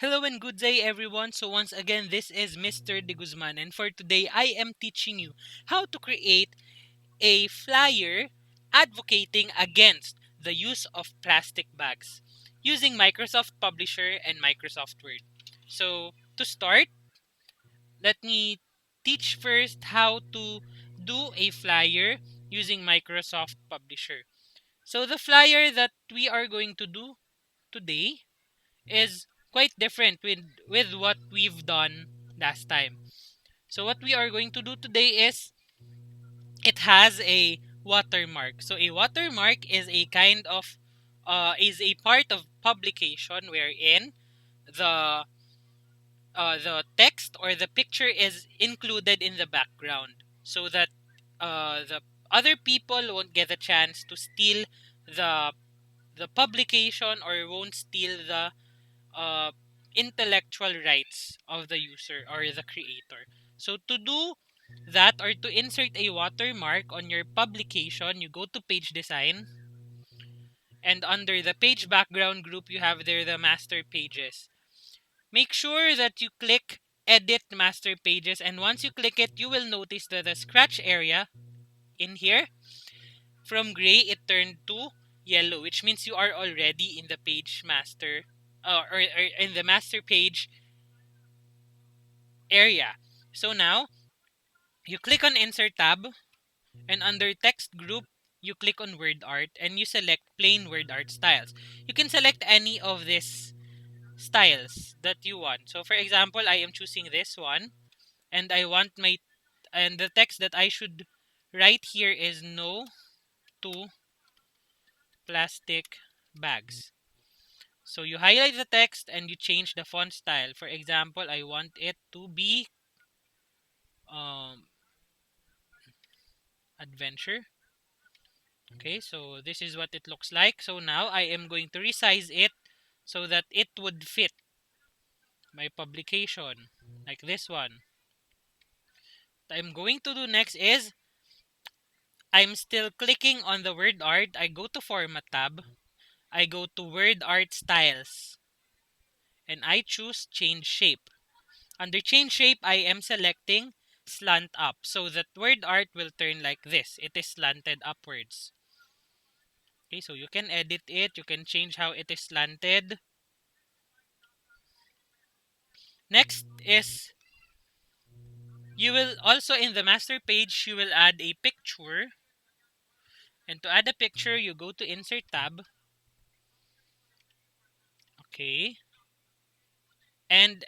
Hello and good day, everyone. So, once again, this is Mr. De Guzman, and for today, I am teaching you how to create a flyer advocating against the use of plastic bags using Microsoft Publisher and Microsoft Word. So, to start, let me teach first how to do a flyer using Microsoft Publisher. So, the flyer that we are going to do today is quite different with what we've done last time. So what we are going to do today is it has a watermark. So a watermark is a kind of is a part of publication wherein the the text or the picture is included in the background so that the other people won't get a chance to steal the the publication or won't steal the uh, intellectual rights of the user or the creator. So to do that or to insert a watermark on your publication, you go to page design, and under the page background group you have there the master pages. Make sure that you click edit master pages, and once you click it you will notice that the scratch area in here, from gray it turned to yellow, which means you are already in the page master or in the master page area. So now you click on Insert tab, and under Text Group, you click on Word Art and you select Plain Word Art Styles. You can select any of these styles that you want. So for example, I am choosing this one, and I want my and the text that I should write here is no to plastic bags. So you highlight the text and you change the font style. For example, I want it to be um, adventure. Okay, so this is what it looks like. So now I am going to resize it so that it would fit my publication, like this one. What I'm going to do next is I'm still clicking on the word art. I go to Format tab. I go to Word Art Styles and I choose Change Shape. Under Change Shape, I am selecting Slant Up so that word art will turn like this. It is slanted upwards. Okay, so you can edit it. You can change how it is slanted. Next is you will also in the master page you will add a picture, and to add a picture you go to Insert tab. Okay, and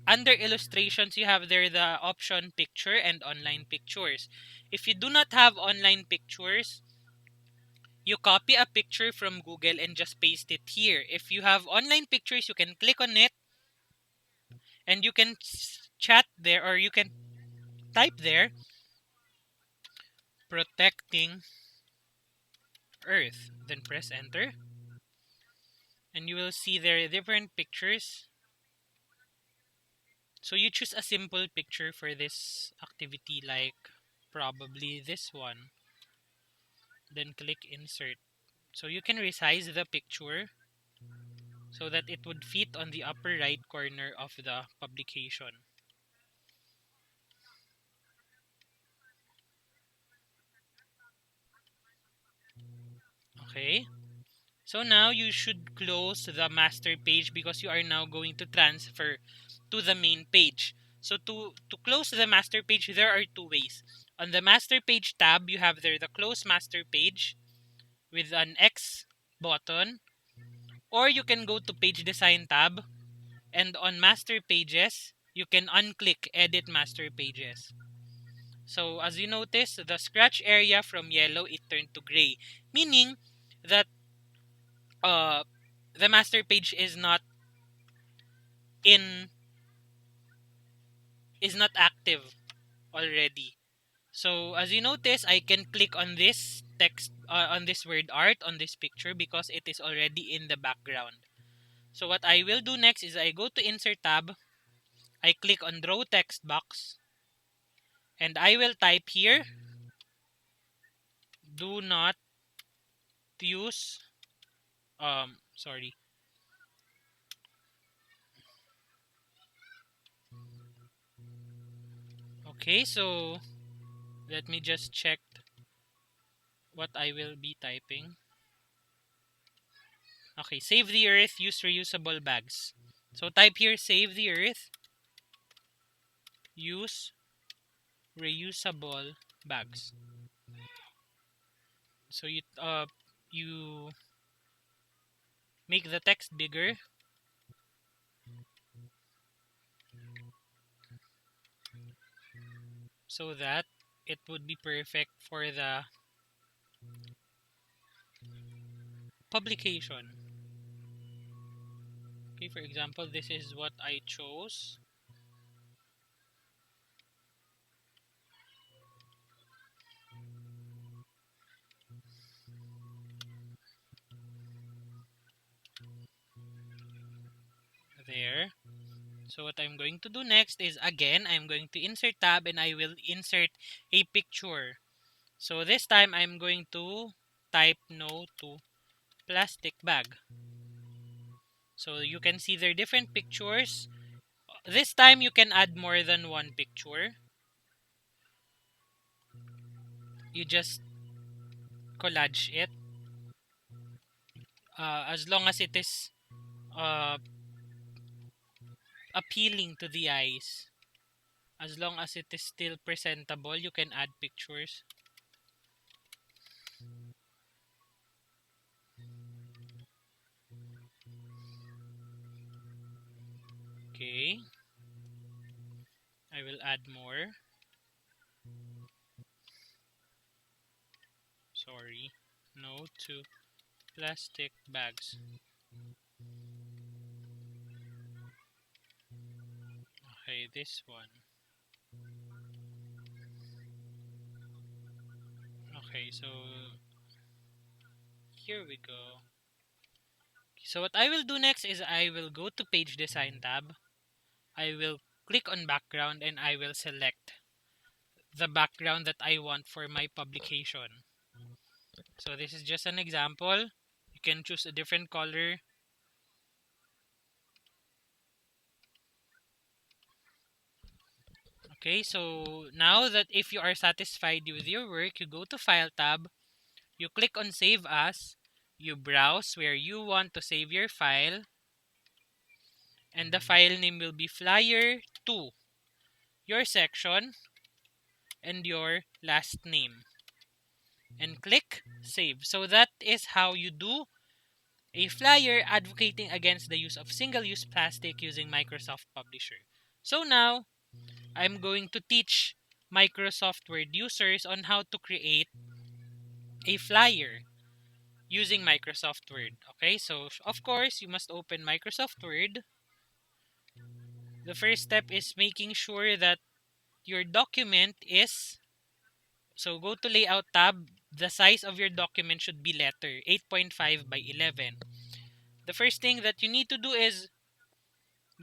under illustrations you have there the option picture and online pictures. If you do not have online pictures, you copy a picture from Google and just paste it here. If you have online pictures, you can click on it and you can chat there, or you can type there protecting Earth, then press enter, and you will see there different pictures. So you choose a simple picture for this activity, like probably this one, then click insert. So you can resize the picture so that it would fit on the upper right corner of the publication. Okay, so now you should close the master page because you are now going to transfer to the main page. So to close the master page, there are two ways. On the master page tab, you have there the close master page with an X button, or you can go to page design tab, and on master pages, you can unclick edit master pages. So as you notice, the scratch area from yellow it turned to gray, meaning that uh the master page in is not active already. So as you notice, I can click on this text on this word art on this picture because it is already in the background. So what I will do next is I go to Insert tab, I click on Draw Text Box, and I will type here, do not use sorry, Okay, so let me just check what I will be typing. Okay, save the earth, use reusable bags. So type here, save the earth, use reusable bags. So you make the text bigger so that it would be perfect for the publication. Okay, for example, this is what I chose. There. So what I'm going to do next is, again, I'm going to insert tab and I will insert a picture. So this time I'm going to type no to plastic bag. So you can see there are different pictures. This time you can add more than one picture. You just collage it, as long as it is uh, appealing to the eyes. As long as it is still presentable, you can add pictures. Okay, I will add more. Sorry. No to plastic bags. Okay, this one. Okay, so here we go. So what I will do next is I will go to page design tab. I will click on background and I will select the background that I want for my publication. So this is just an example. You can choose a different color. Okay, so now that if you are satisfied with your work, you go to File tab, you click on Save As, you browse where you want to save your file, and the file name will be Flyer 2, your section, and your last name. And click Save. So that is how you do a flyer advocating against the use of single-use plastic using Microsoft Publisher. So now, I'm going to teach Microsoft Word users on how to create a flyer using Microsoft Word. Okay, so of course, you must open Microsoft Word. The first step is making sure that your document is, so go to Layout tab. The size of your document should be letter 8.5 by 11. The first thing that you need to do is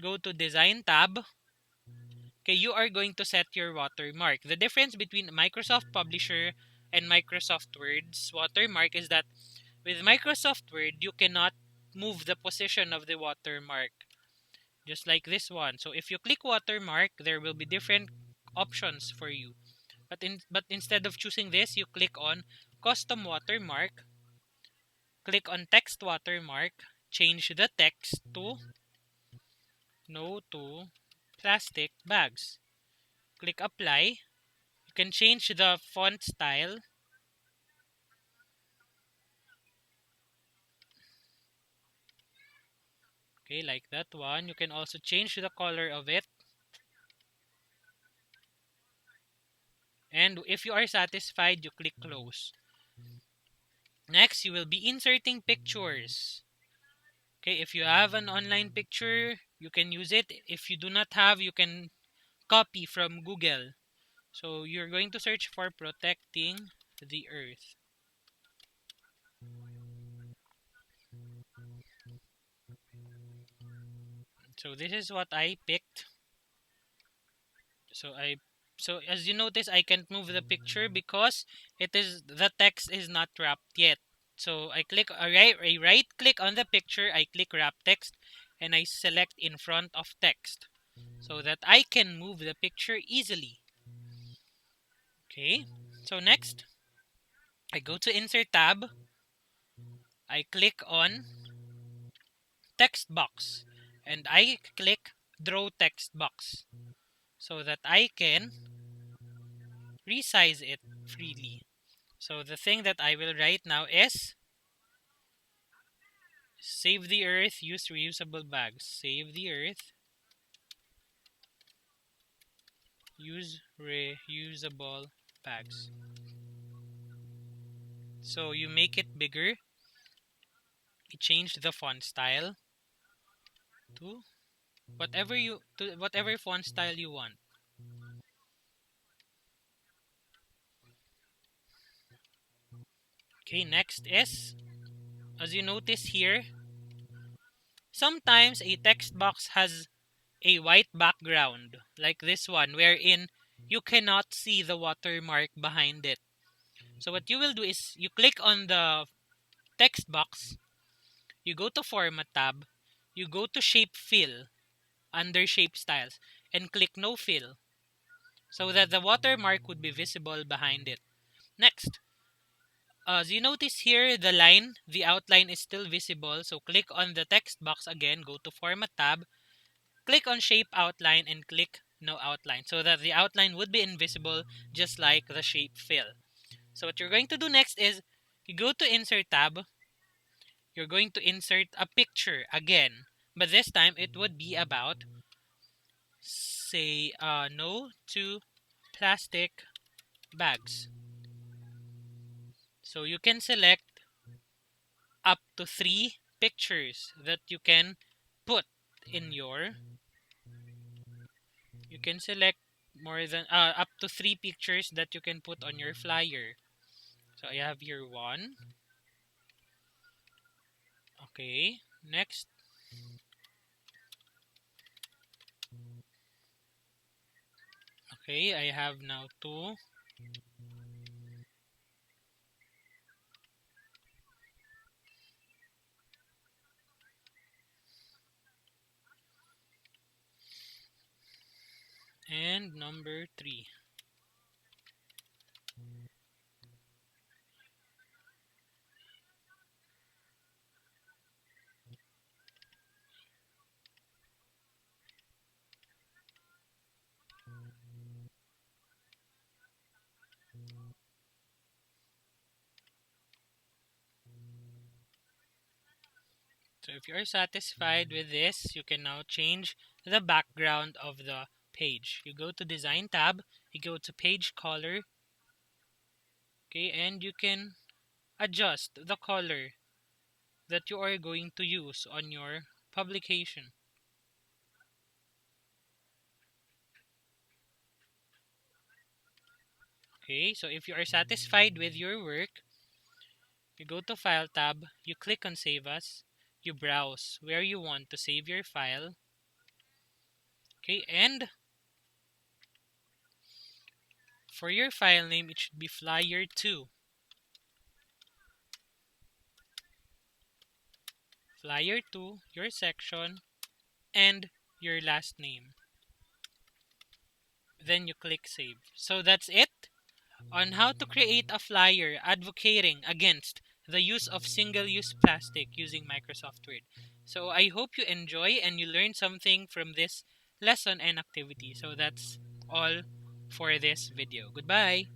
go to Design tab. Okay, you are going to set your watermark. The difference between Microsoft Publisher and Microsoft Word's watermark is that with Microsoft Word, you cannot move the position of the watermark, just like this one. So if you click watermark, there will be different options for you. But instead of choosing this, you click on custom watermark, click on text watermark, change the text to no to plastic bags. Click apply. You can change the font style. Okay, like that one. You can also change the color of it. And if you are satisfied, you click close. Next, you will be inserting pictures. Okay, if you have an online picture, you can use it. If you do not have, you can copy from Google. So you're going to search for protecting the earth. So this is what I picked. So I so as you notice, I can't move the picture because the text is not wrapped yet. So I right click on the picture, I click wrap text, and I select in front of text so that I can move the picture easily. Okay, so next, I go to Insert tab, I click on Text Box, and I click Draw Text Box so that I can resize it freely. So the thing that I will write now is save the earth, use reusable bags. Save the earth, use reusable bags. So you make it bigger. You change the font style to whatever font style you want. Okay, next is, as you notice here, sometimes a text box has a white background like this one wherein you cannot see the watermark behind it. So what you will do is you click on the text box, you go to Format tab, you go to Shape Fill under Shape Styles and click No Fill so that the watermark would be visible behind it. Next, as you notice here, the outline is still visible. So click on the text box again, go to Format tab, click on Shape Outline and click No Outline so that the outline would be invisible just like the shape fill. So what you're going to do next is you go to Insert tab, you're going to insert a picture again, but this time it would be about, say, no to plastic bags. So you can select up to 3 pictures that you can put in your, you can select more than up to 3 pictures that you can put on your flyer. So I have here one. Okay, next. Okay, I have now two. And number three. So if you're satisfied with this, you can now change the background of the page. You go to Design tab, you go to Page Color, okay, and you can adjust the color that you are going to use on your publication. Okay, so if you are satisfied with your work, you go to File tab, you click on Save As, you browse where you want to save your file, okay, and for your file name, it should be Flyer 2. Flyer 2, your section, and your last name. Then you click Save. So that's it on how to create a flyer advocating against the use of single-use plastic using Microsoft Word. So I hope you enjoy and you learn something from this lesson and activity. So that's all for this video. Goodbye.